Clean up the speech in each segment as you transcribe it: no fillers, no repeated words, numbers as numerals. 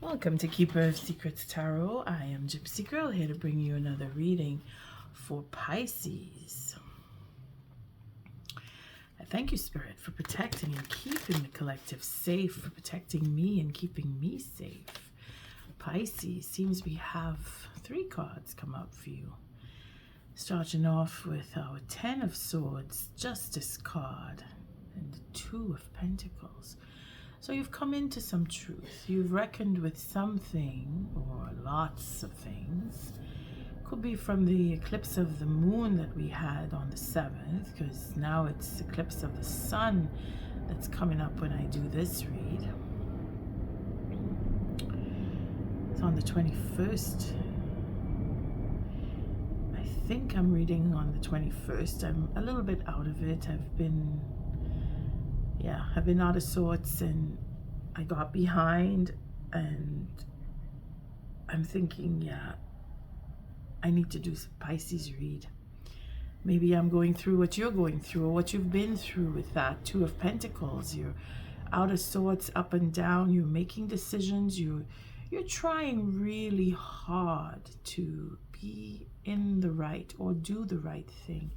Welcome to Keeper of Secrets Tarot. I am Gypsy Girl here to bring you another reading for Pisces. I thank you, Spirit, for protecting and keeping the collective safe, for protecting me and keeping me safe. Pisces, seems we have 3 cards come up for you. Starting off with our 10 of Swords, Justice card, and the 2 of Pentacles. So you've come into some truth. You've reckoned with something, or lots of things. Could be from the eclipse of the moon that we had on the 7th, because now it's eclipse of the sun that's coming up when I do this read. It's on the 21st. I think I'm reading on the 21st. I'm a little bit out of it. I've been out of sorts, and I got behind, and I'm thinking, I need to do some Pisces read. Maybe I'm going through what you're going through, or what you've been through with that 2 of Pentacles. You're out of sorts, up and down. You're making decisions. You're trying really hard to be in the right or do the right thing.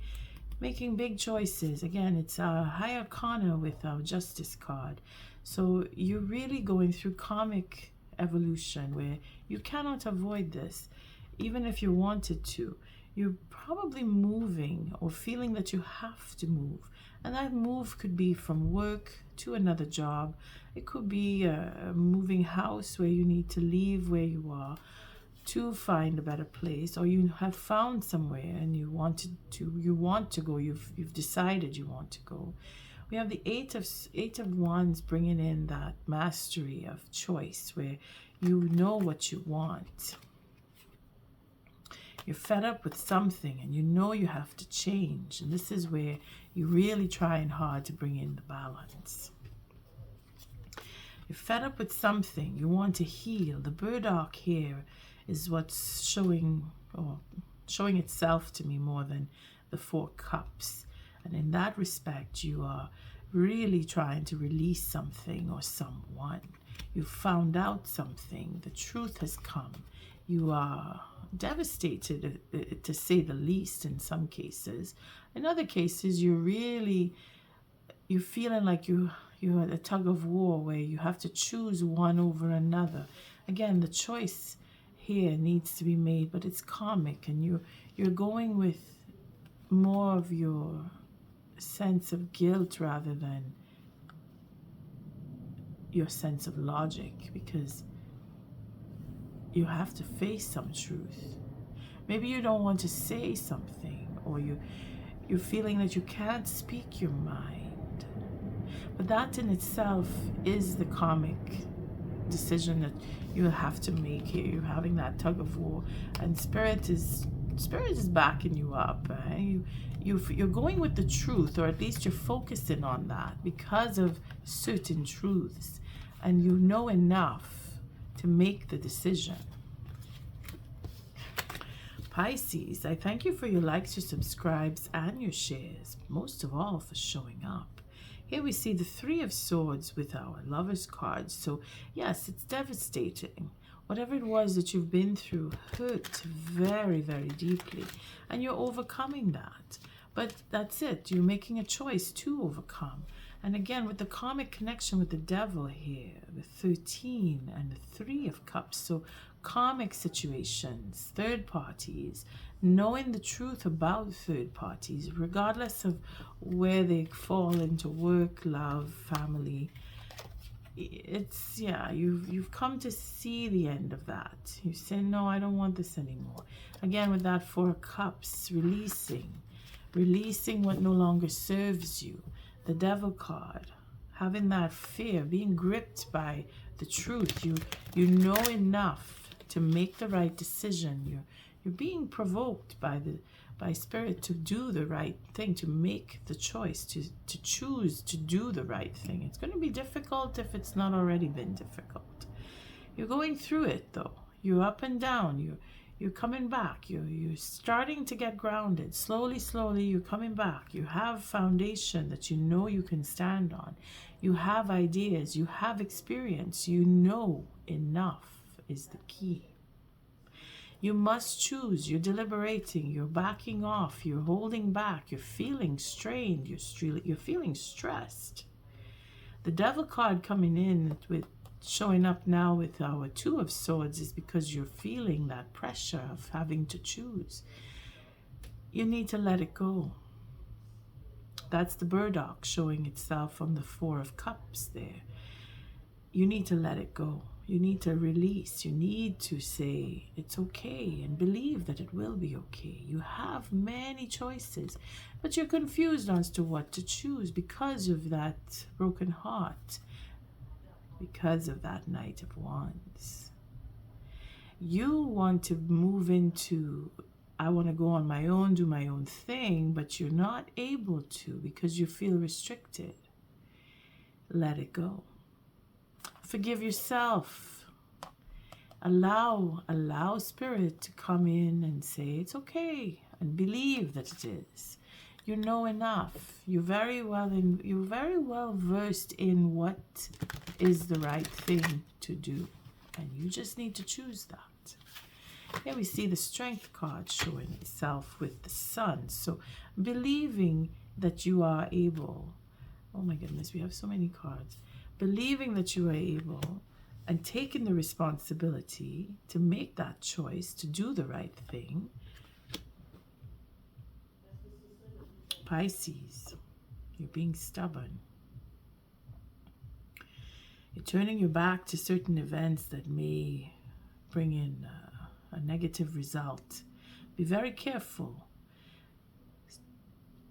Making big choices. Again, it's a high arcana with our Justice card. So you're really going through karmic evolution where you cannot avoid this. Even if you wanted to, you're probably moving or feeling that you have to move. And that move could be from work to another job. It could be a moving house where you need to leave where you are to find a better place, or you have found somewhere and you want to go. You've decided you want to go. We have the eight of Wands bringing in that mastery of choice, where you know what you want. You're fed up with something and you know you have to change, and this is where you're really trying hard to bring in the balance. You're fed up with something, you want to heal. The burdock here is what's showing itself to me more than the 4 cups. And in that respect, you are really trying to release something or someone. You've found out something. The truth has come. You are devastated, to say the least, in some cases. In other cases, you're feeling like you're at a tug of war where you have to choose one over another. Again, the choice here needs to be made, but it's karmic, and you're going with more of your sense of guilt rather than your sense of logic, because you have to face some truth. Maybe you don't want to say something, or you're feeling that you can't speak your mind, but that in itself is the karmic decision that you'll have to make here. You're having that tug of war, and spirit is backing you up. You're going with the truth, or at least you're focusing on that because of certain truths, and you know enough to make the decision. Pisces, I thank you for your likes, your subscribes, and your shares, most of all for showing up. Here we see the 3 of Swords with our Lover's card. So yes, it's devastating. Whatever it was that you've been through hurt very, very deeply, and you're overcoming that. But that's it. You're making a choice to overcome. And again, with the karmic connection with the devil here, the 13 and the 3 of Cups. So karmic situations, third parties, knowing the truth about third parties, regardless of where they fall into work, love, family. It's, you've come to see the end of that. You say, no, I don't want this anymore. Again, with that 4 of Cups, releasing what no longer serves you. The Devil card, having that fear, being gripped by the truth. You know enough to make the right decision. You're being provoked by spirit to do the right thing, to make the choice, to choose to do the right thing. It's going to be difficult if it's not already been difficult. You're going through it though. You're up and down. You're coming back. You're starting to get grounded. Slowly, slowly, you're coming back. You have foundation that you know you can stand on. You have ideas. You have experience. You know enough is the key. You must choose. You're deliberating. You're backing off. You're holding back. You're feeling strained. You're feeling stressed. The devil card coming in with showing up now with our Two of Swords is because you're feeling that pressure of having to choose. You need to let it go. That's the burdock showing itself on the Four of Cups there. You need to let it go. You need to release. You need to say it's okay and believe that it will be okay. You have many choices, but you're confused as to what to choose because of that broken heart, because of that Knight of Wands. You want to move into, I want to go on my own, do my own thing, but you're not able to because you feel restricted. Let it go. Forgive yourself. Allow Spirit to come in and say it's okay and believe that it is. You know enough. You're very well versed in what is the right thing to do, and you just need to choose that. Here we see the Strength card showing itself with the Sun. So believing that you are able. Oh my goodness, we have so many cards. Believing that you are able and taking the responsibility to make that choice, to do the right thing. Pisces, you're being stubborn. You're turning your back to certain events that may bring in a negative result. Be very careful.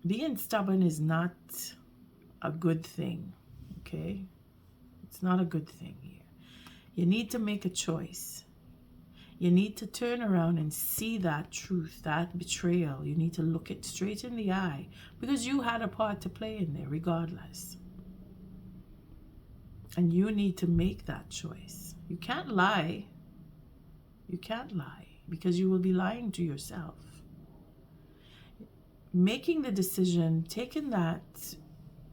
Being stubborn is not a good thing, okay? It's not a good thing here. You need to make a choice. You need to turn around and see that truth, that betrayal. You need to look it straight in the eye because you had a part to play in there regardless. And you need to make that choice. You can't lie. You can't lie because you will be lying to yourself. Making the decision, taking that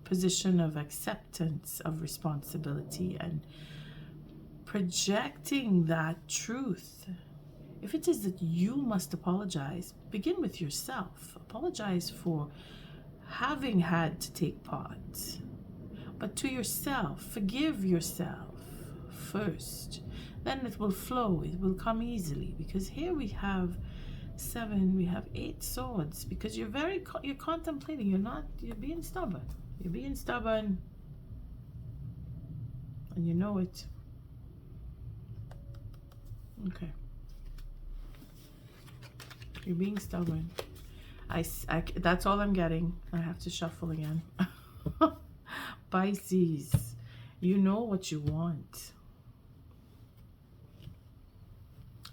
position of acceptance of responsibility and projecting that truth. If it is that you must apologize, begin with yourself. Apologize for having had to take part. But to yourself, forgive yourself first. Then it will flow, it will come easily. Because here we have 7, we have 8 swords. Because you're contemplating, you're being stubborn. You're being stubborn. And you know it. Okay. You're being stubborn. That's all I'm getting. I have to shuffle again. Pisces, you know what you want.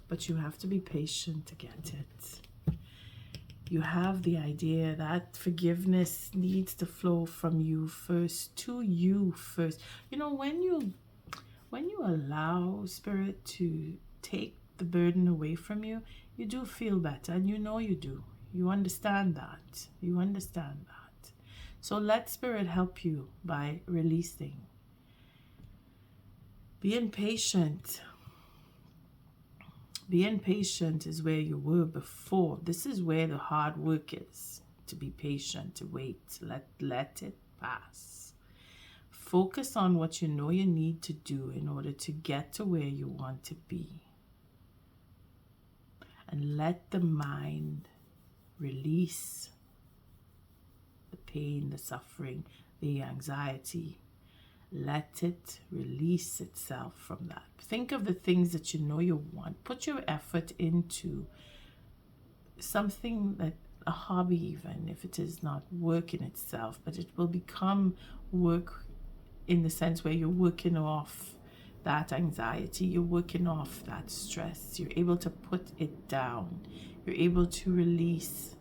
But you have to be patient to get it. You have the idea that forgiveness needs to flow from you first, to you first. You know, when you allow Spirit to take the burden away from you, you do feel better, and you know you do. You understand that. You understand that. So let Spirit help you by releasing. Being patient. Being patient is where you were before. This is where the hard work is. To be patient, to wait, let it pass. Focus on what you know you need to do in order to get to where you want to be. And let the mind release the pain, the suffering, the anxiety. Let it release itself from that. Think of the things that you know you want. Put your effort into something that, a hobby even, if it is not work in itself, but it will become work in the sense where you're working off that anxiety, you're working off that stress. You're able to put it down. You're able to release.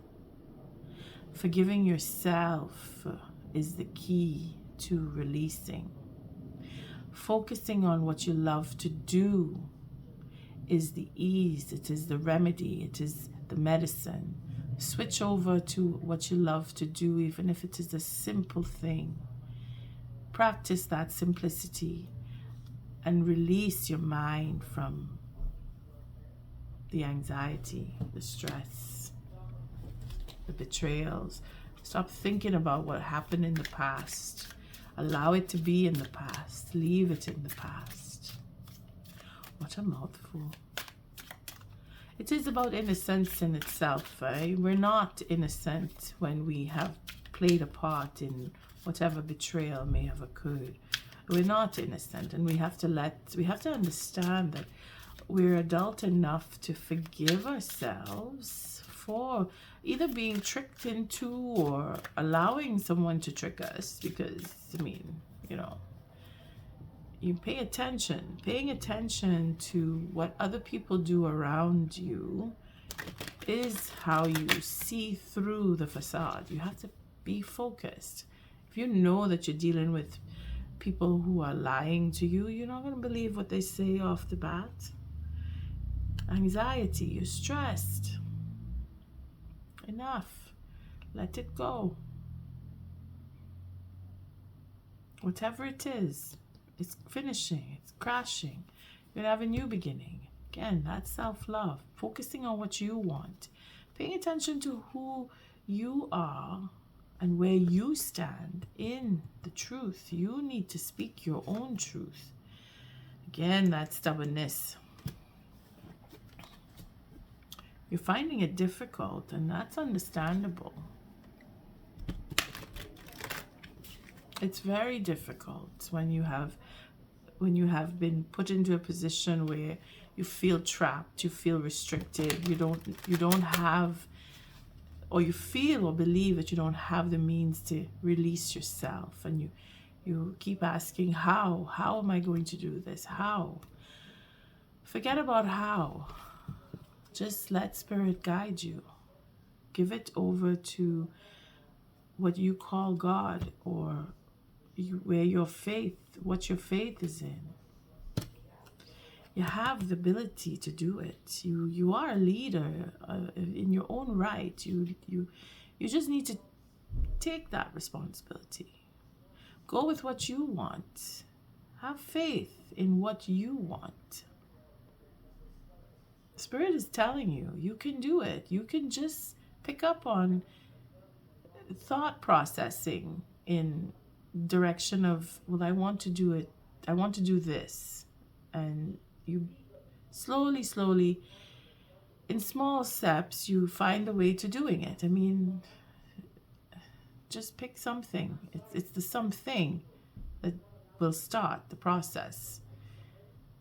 Forgiving yourself is the key to releasing. Focusing on what you love to do is the ease, it is the remedy, it is the medicine. Switch over to what you love to do, even if it is a simple thing. Practice that simplicity and release your mind from the anxiety, the stress, the betrayals. Stop thinking about what happened in the past. Allow it to be in the past. Leave it in the past. What a mouthful. It is about innocence in itself. We're not innocent when we have played a part in whatever betrayal may have occurred. We're not innocent, and we have to understand that we're adult enough to forgive ourselves for either being tricked into or allowing someone to trick us, because, I mean, you know, you paying attention to what other people do around you is how you see through the facade. You have to be focused. If you know that you're dealing with people who are lying to you, you're not going to believe what they say off the bat. Anxiety, you're stressed. Enough. Let it go. Whatever it is, it's finishing, it's crashing. You're going to have a new beginning. Again, that's self-love. Focusing on what you want. Paying attention to who you are and where you stand in the truth. You need to speak your own truth. Again, that stubbornness. You're finding it difficult, and that's understandable. It's very difficult when you have been put into a position where you feel trapped, you feel restricted, you don't have, or you feel or believe that you don't have the means to release yourself, and you keep asking, how am I going to do this? How? Forget about how. Just let Spirit guide you. Give it over to what you call God, or what your faith is in. You have the ability to do it. You are a leader in your own right. You just need to take that responsibility. Go with what you want. Have faith in what you want. Spirit is telling you, you can do it. You can just pick up on thought processing in direction of, well, I want to do it. I want to do this. And you slowly, in small steps, you find a way to doing it. I mean, just pick something. It's the something that will start the process.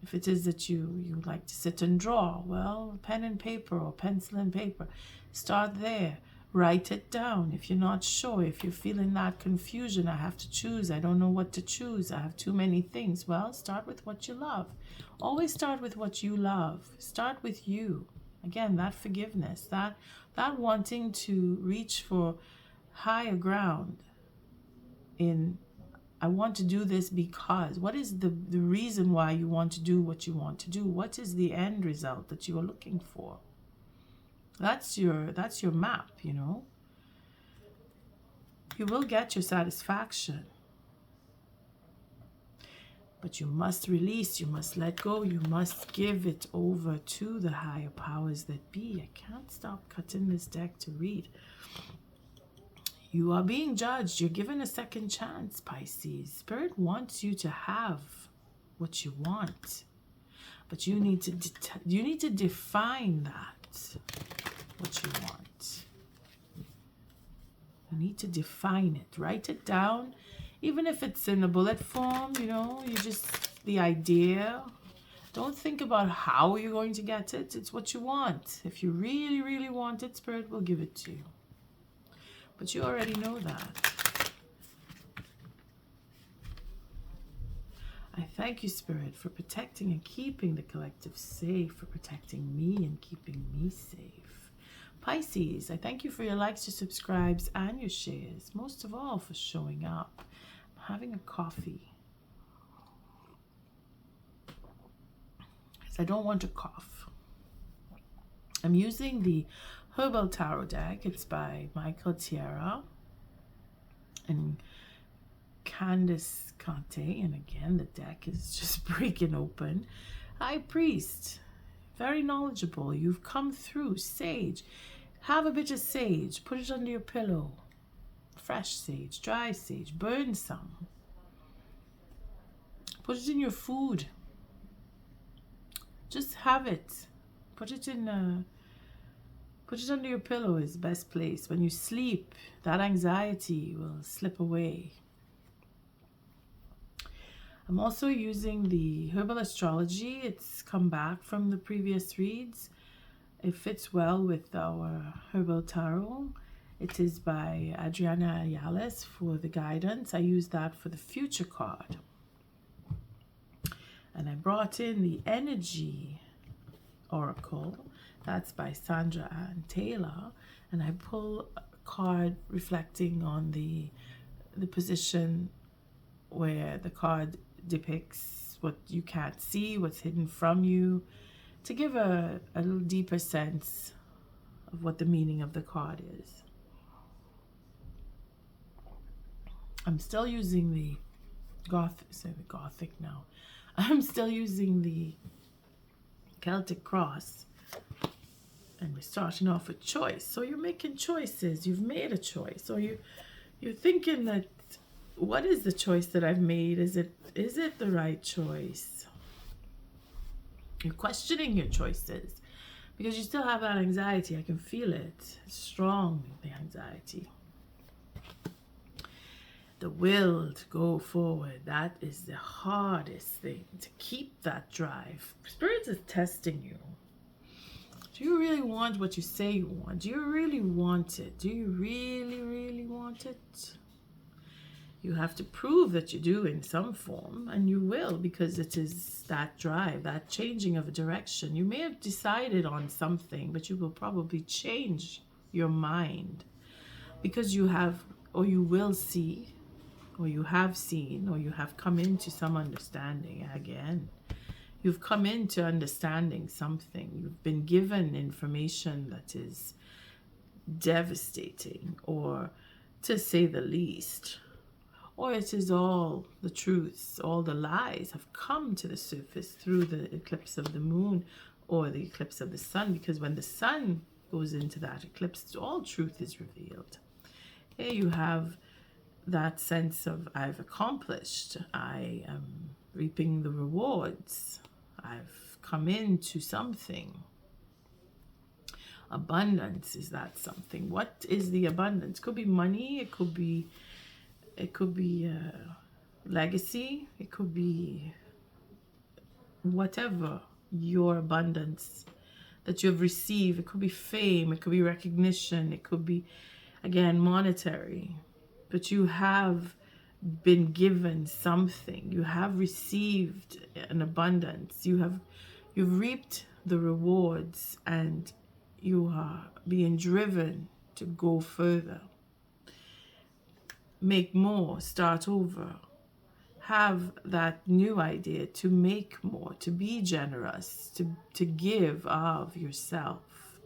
If it is that you like to sit and draw, well, pen and paper or pencil and paper. Start there. Write it down. If you're not sure, if you're feeling that confusion, I have to choose, I don't know what to choose, I have too many things. Well, start with what you love. Always start with what you love. Start with you. Again, that forgiveness, that wanting to reach for higher ground in, I want to do this because. What is the reason why you want to do what you want to do? What is the end result that you are looking for? That's your map, you know. You will get your satisfaction. But you must release, you must let go, you must give it over to the higher powers that be. I can't stop cutting this deck to read. You are being judged. You're given a second chance, Pisces. Spirit wants you to have what you want. But you need to define that, what you want. You need to define it. Write it down. Even if it's in a bullet form, you know, the idea. Don't think about how you're going to get it. It's what you want. If you really, really want it, Spirit will give it to you. But you already know that. I thank you, Spirit, for protecting and keeping the collective safe, for protecting me and keeping me safe. Pisces, I thank you for your likes, your subscribes, and your shares. Most of all, for showing up. I'm having a coffee. So I don't want to cough. I'm using the Herbal Tarot deck. It's by Tierra and Candis, Cantin. And again, the deck is just breaking open. High Priest, very knowledgeable. You've come through. Sage. Have a bit of sage. Put it under your pillow. Fresh sage, dry sage. Burn some. Put it in your food. Just have it. Put it under your pillow is the best place. When you sleep, that anxiety will slip away. I'm also using the Herbal Astrology. It's come back from the previous reads. It fits well with our Herbal Tarot. It is by Adriana Ayales for the guidance. I use that for the future card. And I brought in the Energy Oracle. That's by Sandra and Taylor. And I pull a card reflecting on the position where the card depicts what you can't see, what's hidden from you, to give a little deeper sense of what the meaning of the card is. I'm still using the Gothic now. I'm still using the Celtic cross. And we're starting off with choice. So you're making choices. You've made a choice. Or you're thinking that, what is the choice that I've made? Is it the right choice? You're questioning your choices because you still have that anxiety. I can feel it. It's strong, the anxiety. The will to go forward, that is the hardest thing, to keep that drive. Spirit is testing you. Do you really want what you say you want? Do you really want it? Do you really, really want it? You have to prove that you do in some form, and you will, because it is that drive, that changing of a direction. You may have decided on something, but you will probably change your mind because you have, or you will see, or you have seen, or you have come into some understanding again. You've come into understanding something. You've been given information that is devastating, or to say the least. Or it is all the truths, all the lies have come to the surface through the eclipse of the moon or the eclipse of the sun, because when the sun goes into that eclipse, all truth is revealed. Here you have that sense of, I've accomplished, I am reaping the rewards, I've come into something. Abundance, is that something? What is the abundance? Could be money, it could be legacy, it could be whatever your abundance that you've received. It could be fame, it could be recognition, it could be, again, monetary. But you have been given something. You have received an abundance. You've reaped the rewards, and you are being driven to go further. Make more, start over. Have that new idea to make more, to be generous, to give of yourself.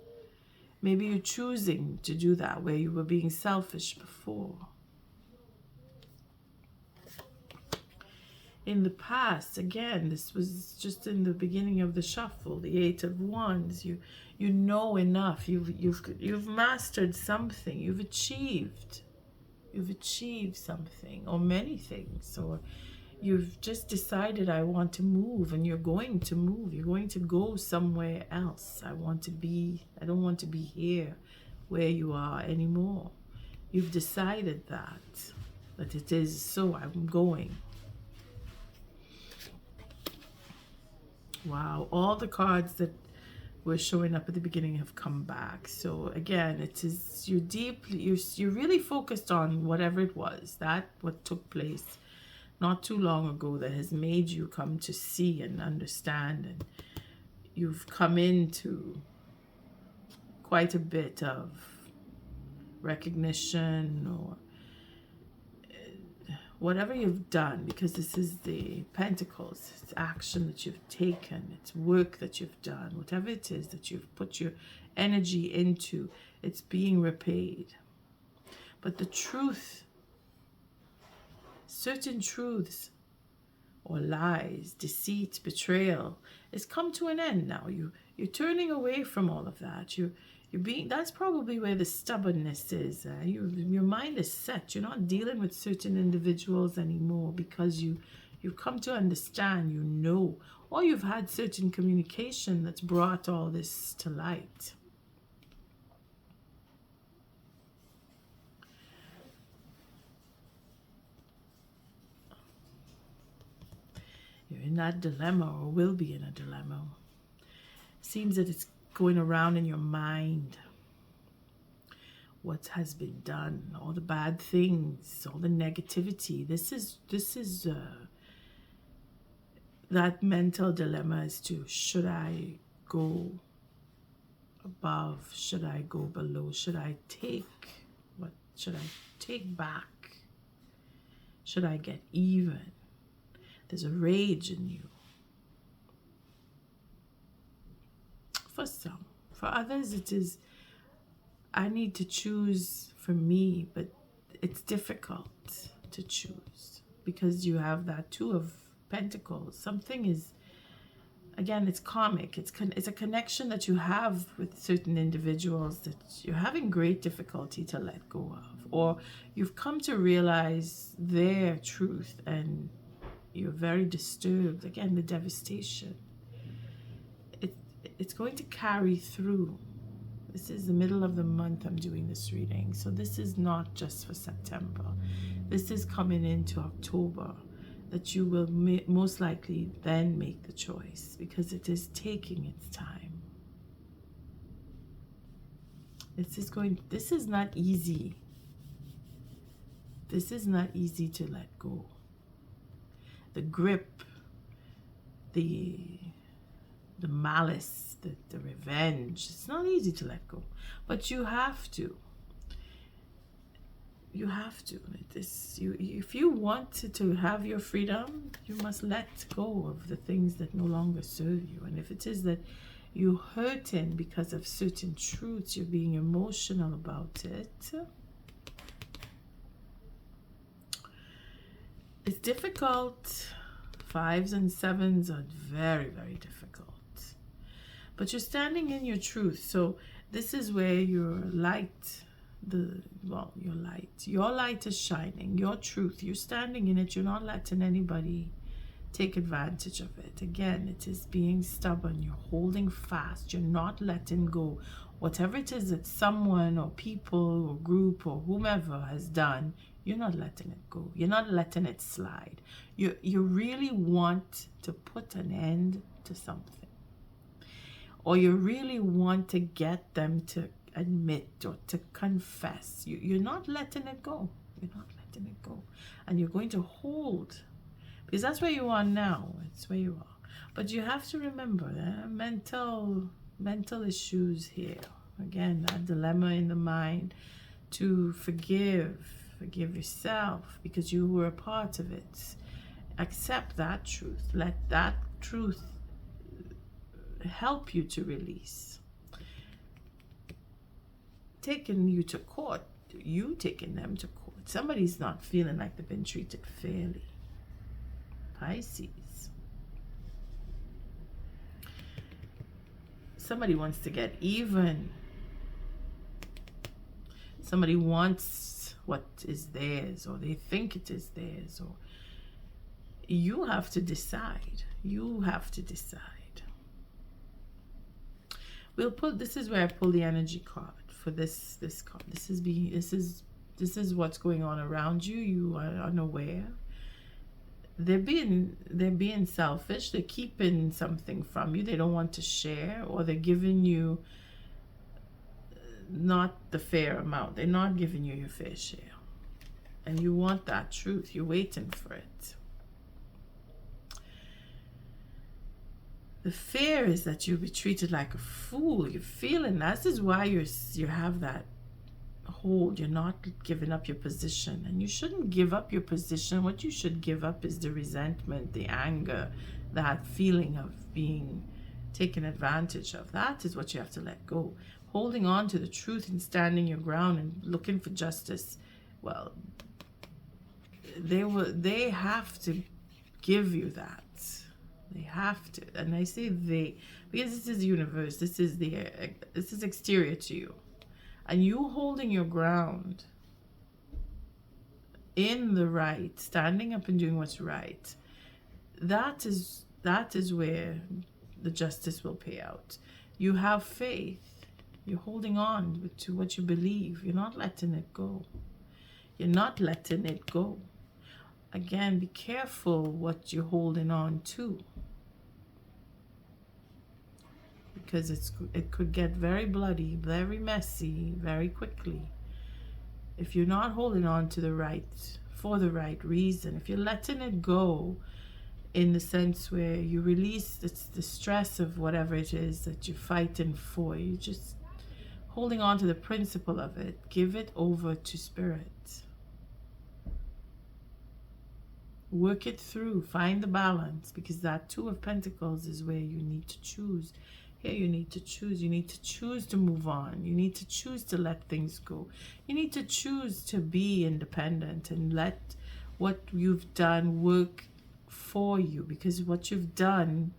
Maybe you're choosing to do that where you were being selfish before. In the past, again, this was just in the beginning of the shuffle, the Eight of Wands. You know enough. You've mastered something. You've achieved something, or many things, or you've just decided, I want to move, and you're going to move. You're going to go somewhere else. I don't want to be here where you are anymore. You've decided that it is so. I'm going. Wow, all the cards that were showing up at the beginning have come back. So again, it is you're really focused on whatever it was, what took place not too long ago that has made you come to see and understand, and you've come into quite a bit of recognition, or whatever you've done, because this is the Pentacles, it's action that you've taken, it's work that you've done, whatever it is that you've put your energy into, it's being repaid. But the truth, certain truths or lies, deceit, betrayal, has come to an end now. You're turning away from all of that. You're being, that's probably where the stubbornness is. Your mind is set. You're not dealing with certain individuals anymore because you've come to understand, you know, or you've had certain communication that's brought all this to light. You're in that dilemma, or will be in a dilemma. Seems that it's going around in your mind. What has been done, all the bad things, all the negativity. This is that mental dilemma as to, should I go above? Should I go below? Should I take? What should I take back? Should I get even? There's a rage in you. For some. For others, it is, I need to choose for me, but it's difficult to choose because you have that Two of Pentacles. Something is, again, it's karmic. It's a connection that you have with certain individuals that you're having great difficulty to let go of, or you've come to realize their truth and you're very disturbed. Again, the devastation. It's going to carry through. This is the middle of the month I'm doing this reading. So this is not just for September. This is coming into October, that you will most likely then make the choice, because it is taking its time. This is not easy. This is not easy to let go. The grip, the malice, the revenge, it's not easy to let go, but you have to. You have to. If you want to have your freedom, you must let go of the things that no longer serve you. And if it is that you're hurting because of certain truths, you're being emotional about it, it's difficult. 5s and 7s are very, very difficult. But you're standing in your truth. So this is where your light, your light is shining, your truth. You're standing in it. You're not letting anybody take advantage of it. Again, it is being stubborn. You're holding fast. You're not letting go. Whatever it is that someone or people or group or whomever has done, you're not letting it go. You're not letting it slide. You really want to put an end to something. Or you really want to get them to admit or to confess. You're not letting it go. You're not letting it go. And you're going to hold. Because that's where you are now. It's where you are. But you have to remember mental issues here. Again, that dilemma in the mind to forgive yourself because you were a part of it. Accept that truth. Let that truth help you to release. Taking you to court, you taking them to court. Somebody's not feeling like they've been treated fairly. Pisces. Somebody wants to get even. Somebody wants what is theirs, or they think it is theirs, or you have to decide. You have to decide. We'll pull. This is where I pull the energy card for this card. This is what's going on around you. You are unaware. They're being selfish. They're keeping something from you. They don't want to share, or they're giving you not the fair amount. They're not giving you your fair share, and you want that truth. You're waiting for it. The fear is that you'll be treated like a fool. You're feeling that. This is why you have that hold, you're not giving up your position. And you shouldn't give up your position. What you should give up is the resentment, the anger, that feeling of being taken advantage of. That is what you have to let go. Holding on to the truth and standing your ground and looking for justice, well, they have to give you that. They have to. And I say they because this is the universe. This is exterior to you. And you holding your ground in the right, standing up and doing what's right, that is where the justice will pay out. You have faith. You're holding on to what you believe. You're not letting it go. You're not letting it go. Again, be careful what you're holding on to, because it could get very bloody, very messy, very quickly. If you're not holding on to the right, for the right reason, if you're letting it go in the sense where you release the stress of whatever it is that you're fighting for, you're just holding on to the principle of it, give it over to spirit. Work it through, find the balance, because that Two of Pentacles is where you need to choose. Here you need to choose. You need to choose to move on. You need to choose to let things go. You need to choose to be independent and let what you've done work for you, because what you've done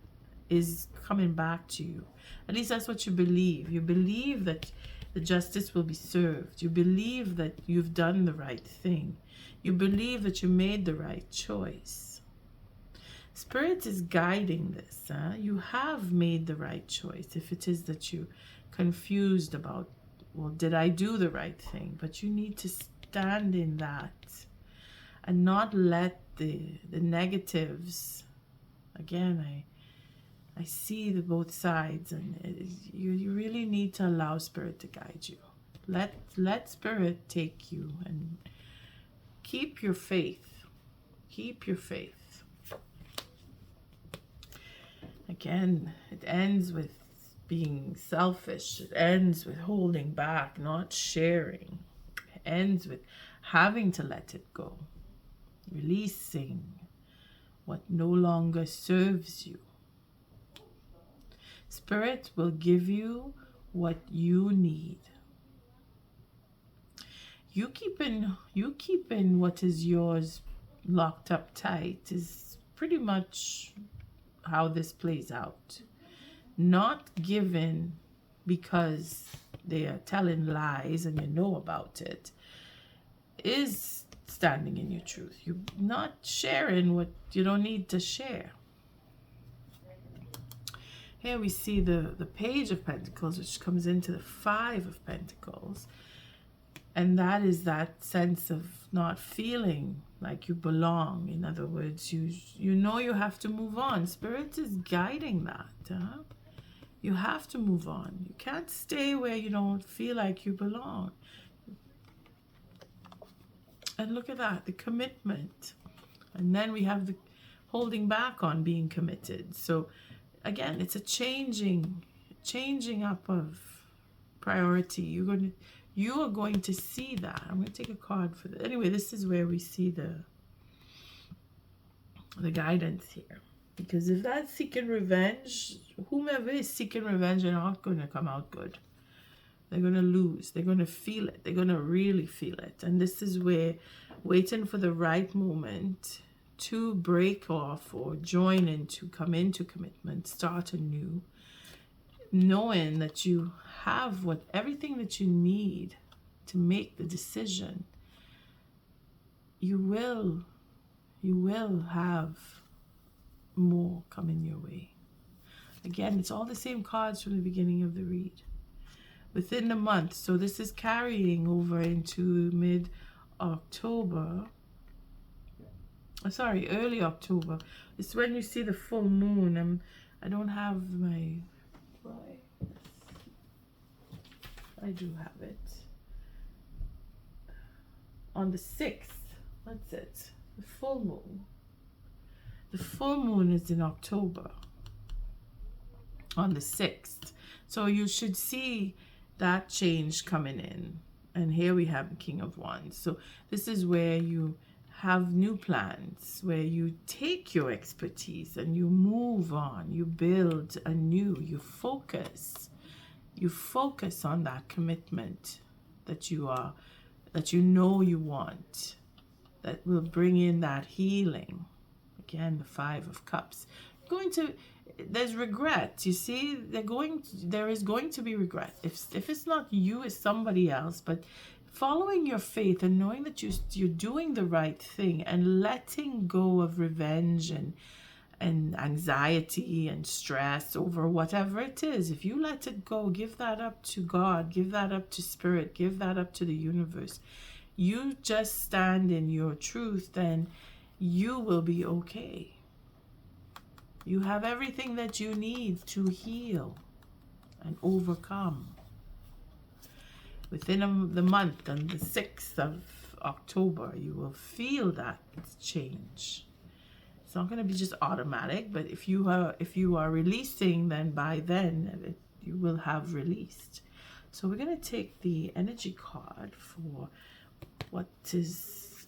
is coming back to you. At least that's what you believe. You believe that the justice will be served. You believe that you've done the right thing. You believe that you made the right choice. Spirit is guiding this. You have made the right choice. If it is that you're confused about, well, did I do the right thing? But you need to stand in that and not let the negatives. Again, I see the both sides, and you really need to allow Spirit to guide you. Let Spirit take you, and keep your faith. Keep your faith. Again, it ends with being selfish. It ends with holding back, not sharing. It ends with having to let it go. Releasing what no longer serves you. Spirit will give you what you need. You keeping what is yours locked up tight is pretty much how this plays out. Not given because they are telling lies and you know about it, is standing in your truth. You're not sharing what you don't need to share. Here we see the Page of Pentacles, which comes into the Five of Pentacles. And that is that sense of not feeling like you belong. In other words, you know you have to move on. Spirit is guiding that. You have to move on. You can't stay where you don't feel like you belong. And look at that, the commitment. And then we have the holding back on being committed. So again, it's a changing up of priority. You are going to see that. I'm going to take a card for this. Anyway, this is where we see the guidance here. Because if that's seeking revenge, whomever is seeking revenge, they're not going to come out good. They're going to lose. They're going to feel it. They're going to really feel it. And this is where waiting for the right moment to break off or join into, come into commitment, start anew, knowing that you have everything that you need to make the decision. You will have more coming your way. Again, it's all the same cards from the beginning of the read. Within the month, so this is carrying over into mid-October. Sorry, early October. It's when you see the full moon. I don't have my... I do have it. On the 6th. What's it? The full moon. The full moon is in October. On the 6th. So you should see that change coming in. And here we have the King of Wands. So this is where you have new plans, where you take your expertise and you move on, you build anew, you focus on that commitment that you know you want, that will bring in that healing. Again, the Five of Cups. There's regret. You see, there is going to be regret. If it's not you, it's somebody else. But following your faith and knowing that you're doing the right thing and letting go of revenge and anxiety and stress over whatever it is. If you let it go, give that up to God, give that up to Spirit, give that up to the universe. You just stand in your truth, then you will be okay. You have everything that you need to heal and overcome. Within the month, on the 6th of October, you will feel that change. It's not going to be just automatic, but if you are releasing, then by then you will have released. So we're going to take the energy card for what is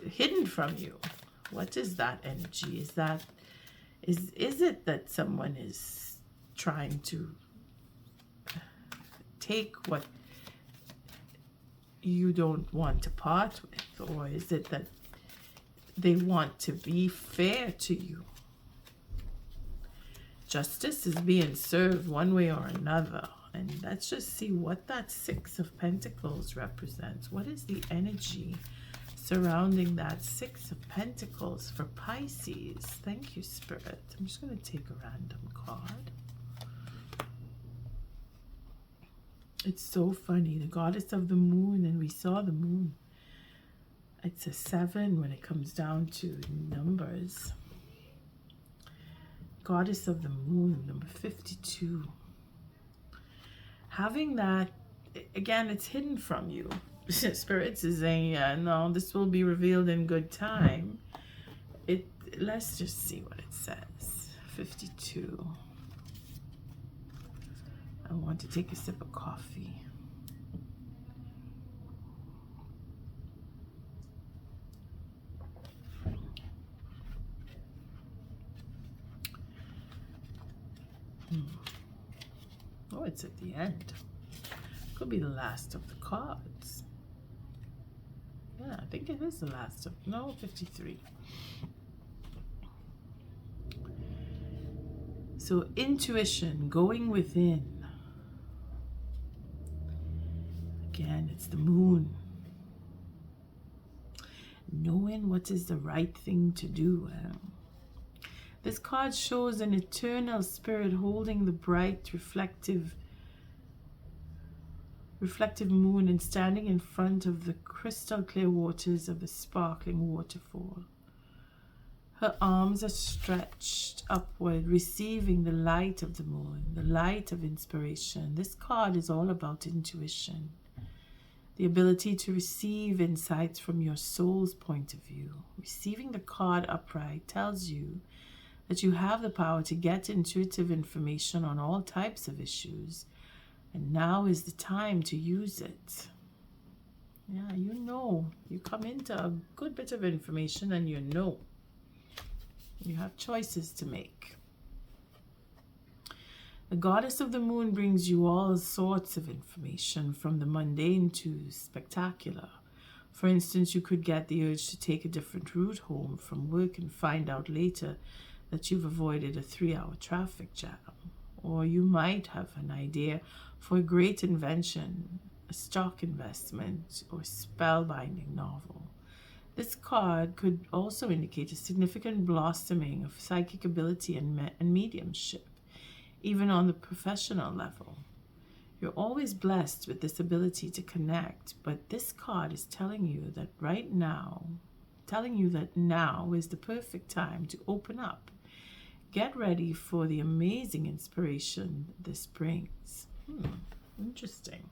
hidden from you. What is that energy? Is it that someone is trying to take what you don't want to part with? Or is it that they want to be fair to you? Justice is being served one way or another. And let's just see what that Six of Pentacles represents. What is the energy surrounding that Six of Pentacles for Pisces? Thank you, Spirit. I'm just going to take a random card. It's so funny. The goddess of the moon, and we saw the moon. It's a 7 when it comes down to numbers. Goddess of the moon, number 52. Having that, again, it's hidden from you. Spirits is saying, no, this will be revealed in good time. Let's just see what it says. 52. I want to take a sip of coffee. Oh, it's at the end. Could be the last of the cards. Yeah, I think it is the last of, no, 53. So intuition, going within. Again, it's the moon. Knowing what is the right thing to do. This card shows an eternal spirit holding the bright, reflective moon and standing in front of the crystal clear waters of the sparkling waterfall. Her arms are stretched upward, receiving the light of the moon, the light of inspiration. This card is all about intuition, the ability to receive insights from your soul's point of view. Receiving the card upright tells you that you have the power to get intuitive information on all types of issues, and now is the time to use it. Yeah, you come into a good bit of information and you have choices to make. The goddess of the moon brings you all sorts of information, from the mundane to spectacular. For instance, you could get the urge to take a different route home from work and find out later that you've avoided a 3-hour traffic jam. Or you might have an idea for a great invention, a stock investment, or spellbinding novel. This card could also indicate a significant blossoming of psychic ability and mediumship, even on the professional level. You're always blessed with this ability to connect, but this card is telling you that now is the perfect time to open up. Get ready for the amazing inspiration this brings. Interesting.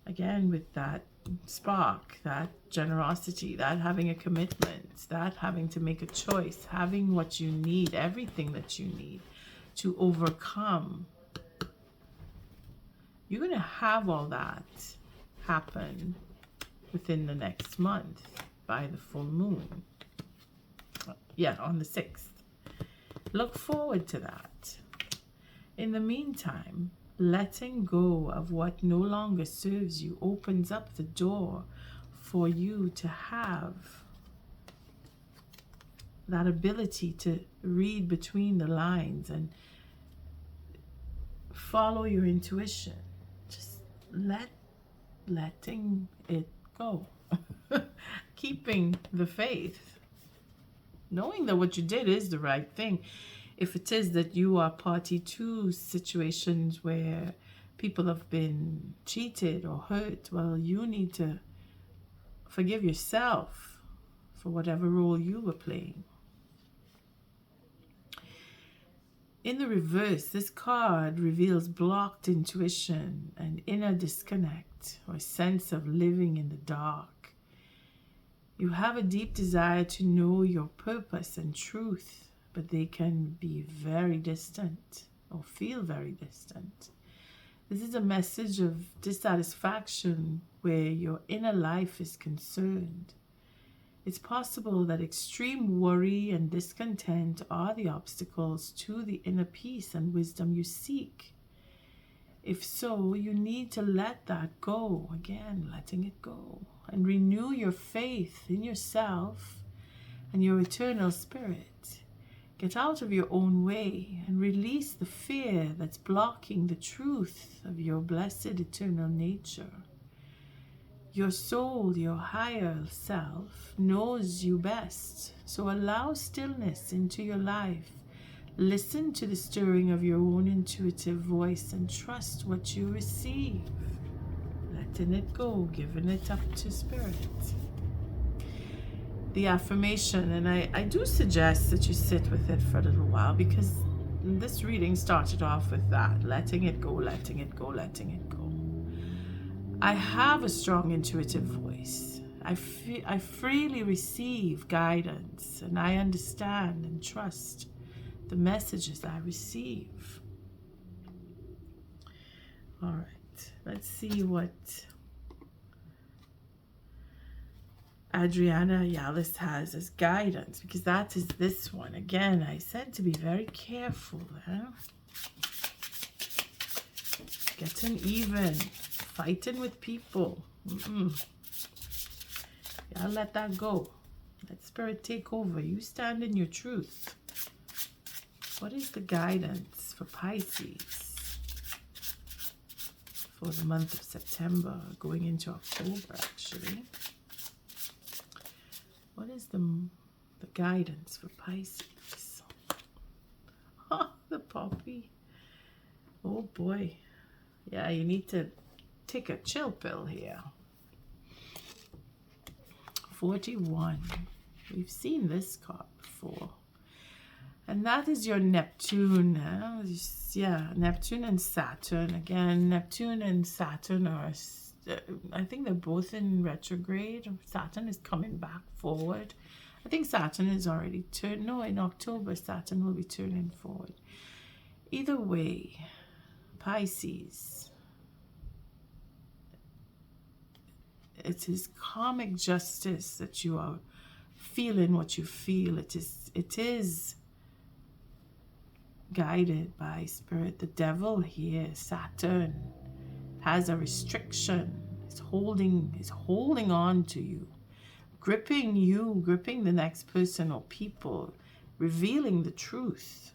Again, with that spark, that generosity, that having a commitment, that having to make a choice, having what you need, everything that you need to overcome You're going to have all that happen within the next month by the full moon. Yeah, on the 6th. Look forward to that. In the meantime, letting go of what no longer serves you opens up the door for you to have that ability to read between the lines and follow your intuition. Just letting it go. Keeping the faith. Knowing that what you did is the right thing. If it is that you are party to situations where people have been cheated or hurt, well, you need to forgive yourself for whatever role you were playing. In the reverse, this card reveals blocked intuition and inner disconnect or sense of living in the dark. You have a deep desire to know your purpose and truth, but they can be very distant or feel very distant. This is a message of dissatisfaction where your inner life is concerned. It's possible that extreme worry and discontent are the obstacles to the inner peace and wisdom you seek. If so, you need to let that go. Again, letting it go. And renew your faith in yourself and your eternal spirit. Get out of your own way and release the fear that's blocking the truth of your blessed eternal nature. Your soul, your higher self, knows you best. So allow stillness into your life. Listen to the stirring of your own intuitive voice and trust what you receive. Letting it go, giving it up to spirit. The affirmation, and I do suggest that you sit with it for a little while, because this reading started off with that. Letting it go, letting it go, letting it go. I have a strong intuitive voice. I freely receive guidance, and I understand and trust the messages I receive. All right, let's see what Adriana Ayales has as guidance, because that is this one. Again, I said to be very careful. Getting even. Fighting with people. Yeah, let that go. Let spirit take over. You stand in your truth. What is the guidance for Pisces for the month of September, going into October, actually? What is the guidance for Pisces? Oh, the puppy. Oh boy. Yeah, you need to take a chill pill here. 41. We've seen this card before. And that is your Neptune. Yeah, Neptune and Saturn. Again, Neptune and Saturn are, I think they're both in retrograde. Saturn is coming back forward. I think Saturn is already turned. No, in October, Saturn will be turning forward. Either way, Pisces. It is karmic justice that you are feeling what you feel. It is guided by spirit. The devil here, Saturn, has a restriction. It's holding on to you, gripping the next person or people, revealing the truth,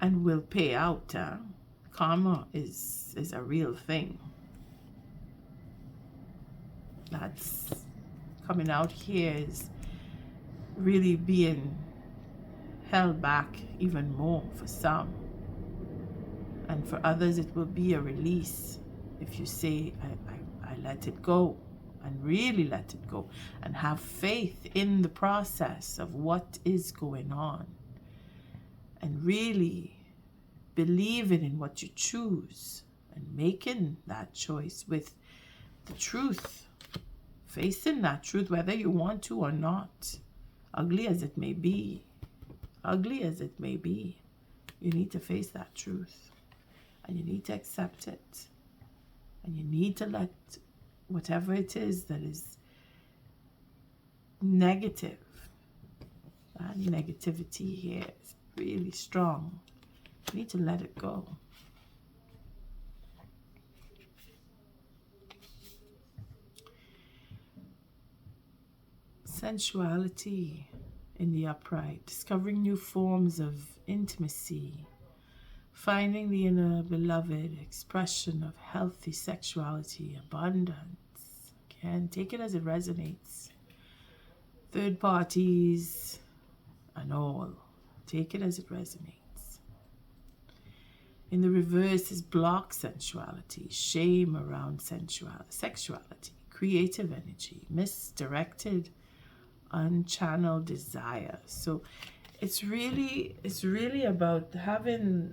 and will pay out. Karma is a real thing. That's coming out here is really being held back even more for some. And for others, it will be a release if you say, I let it go, and really let it go, and have faith in the process of what is going on, and really believing in what you choose and making that choice with the truth. Facing that truth, whether you want to or not, ugly as it may be, you need to face that truth. and you need to accept it, and you need to let whatever it is that is negative, that negativity here is really strong. You need to let it go. Sensuality in the upright, discovering new forms of intimacy, finding the inner beloved, expression of healthy sexuality, abundance. Again, take it as it resonates. Third parties and all, take it as it resonates. In the reverse is blocked sensuality, shame around sexuality, creative energy, misdirected, unchanneled desire. So it's really about having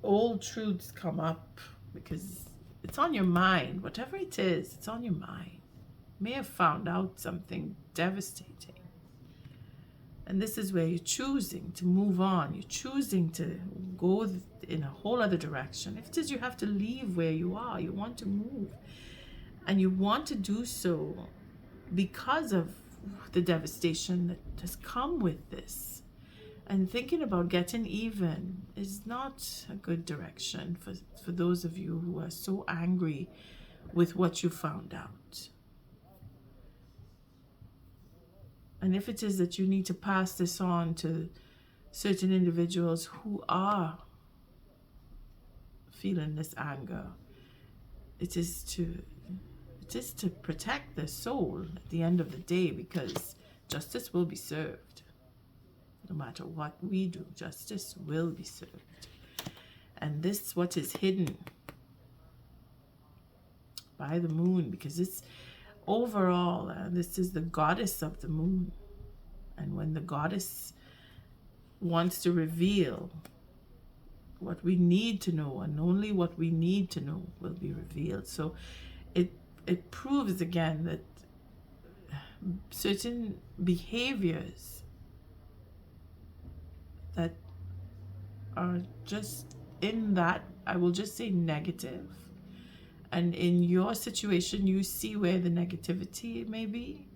old truths come up, because it's on your mind. Whatever it is, it's on your mind. You may have found out something devastating, and this is where you're choosing to move on. You're choosing to go in a whole other direction. If it is you have to leave where you are, you want to move, and you want to do so because of the devastation that has come with this. And thinking about getting even is not a good direction for those of you who are so angry with what you found out. And if it is that you need to pass this on to certain individuals who are feeling this anger, it is to protect their soul at the end of the day, because justice will be served. No matter what we do, justice will be served. And this, what is hidden by the moon, because it's overall, this is the goddess of the moon. And when the goddess wants to reveal what we need to know, and only what we need to know will be revealed. So it proves again that certain behaviors that are just in that, I will just say, negative, and in your situation you see where the negativity may be.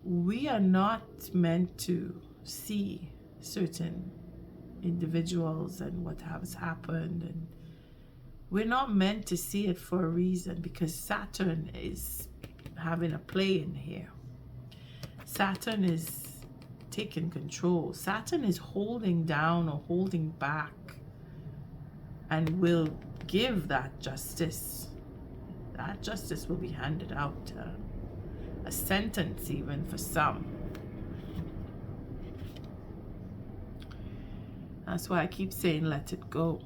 We are not meant to see certain individuals and what has happened, and we're not meant to see it for a reason, because Saturn is having a play in here. Saturn is taking control. Saturn is holding down or holding back, and will give that justice. That justice will be handed out, a sentence even for some. That's why I keep saying let it go.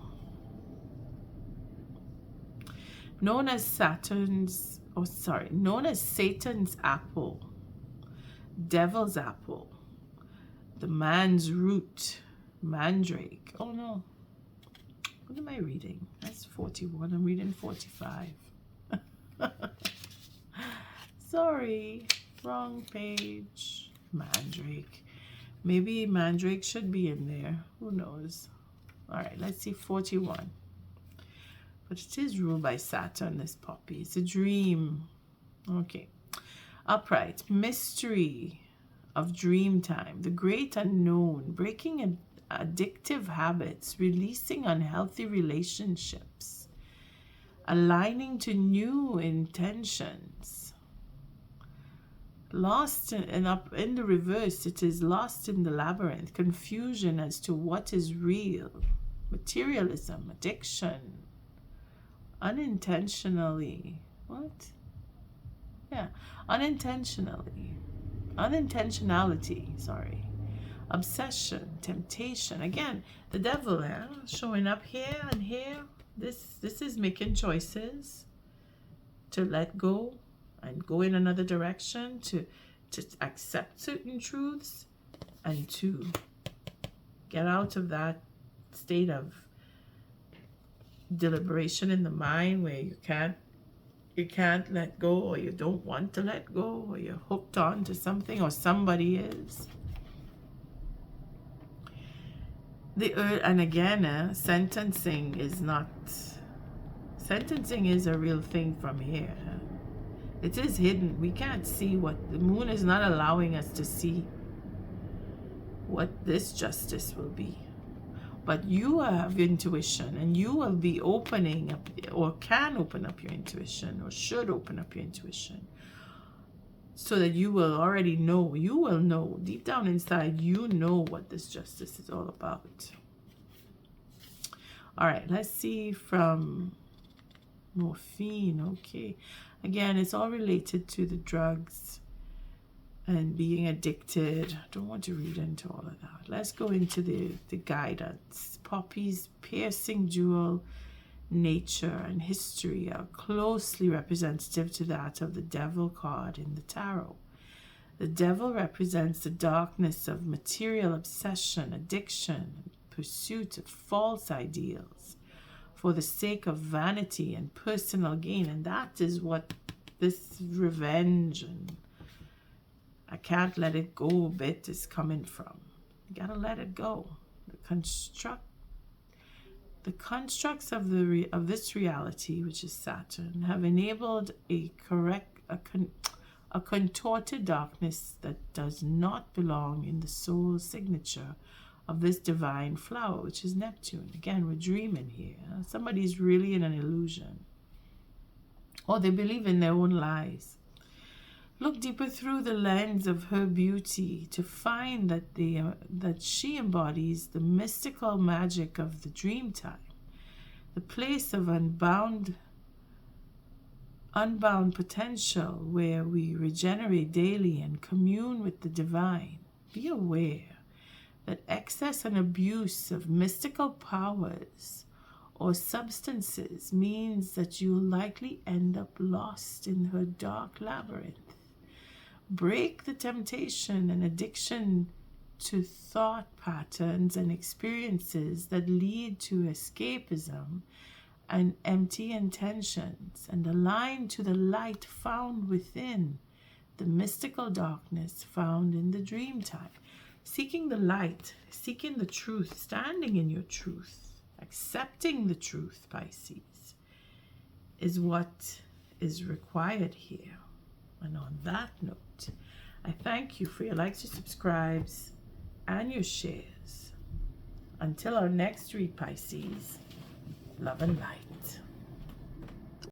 Known as Satan's apple, devil's apple, the man's root, mandrake. Oh no, what am I reading? That's 41. I'm reading 45. Sorry, wrong page. Mandrake. Maybe mandrake should be in there. Who knows? All right, let's see 41. But it is ruled by Saturn, this puppy. It's a dream. Okay. Upright. Mystery of dream time. The great unknown. Breaking addictive habits. Releasing unhealthy relationships. Aligning to new intentions. Lost in the reverse, it is lost in the labyrinth. Confusion as to what is real. Materialism. Addiction. Unintentionally. What? Yeah. Unintentionality. Sorry. Obsession. Temptation. Again, the devil showing up here and here. This is making choices to let go and go in another direction, to accept certain truths, and to get out of that state of deliberation in the mind where you can't let go, or you don't want to let go, or you're hooked on to something, or somebody is. And again, sentencing is not, sentencing is a real thing from here. It is hidden. We can't see what the moon is not allowing us to see what this justice will be. But you have intuition, and you will be opening up, or can open up your intuition, or should open up your intuition, so that you will already know, you will know, deep down inside, you know what this justice is all about. All right, let's see from morphine. Okay. Again, it's all related to the drugs and being addicted. I don't want to read into all of that. Let's go into the guidance. Poppy's piercing jewel nature and history are closely representative to that of the devil card in the tarot. The devil represents the darkness of material obsession, addiction, pursuit of false ideals for the sake of vanity and personal gain. And that is what this revenge and I can't let it go bit is coming from. You gotta let it go. The constructs of this reality, which is Saturn, have enabled a contorted darkness that does not belong in the soul signature of this divine flower, which is Neptune. Again, we're dreaming here. Somebody's really in an illusion, or they believe in their own lies. Look deeper through the lens of her beauty to find that that she embodies the mystical magic of the dream time, the place of unbound potential where we regenerate daily and commune with the divine. Be aware that excess and abuse of mystical powers or substances means that you'll likely end up lost in her dark labyrinth. Break the temptation and addiction to thought patterns and experiences that lead to escapism and empty intentions, and align to the light found within, the mystical darkness found in the dream time. Seeking the light, seeking the truth, standing in your truth, accepting the truth, Pisces, is what is required here. And on that note, I thank you for your likes, your subscribes, and your shares. Until our next read, Pisces, love and light.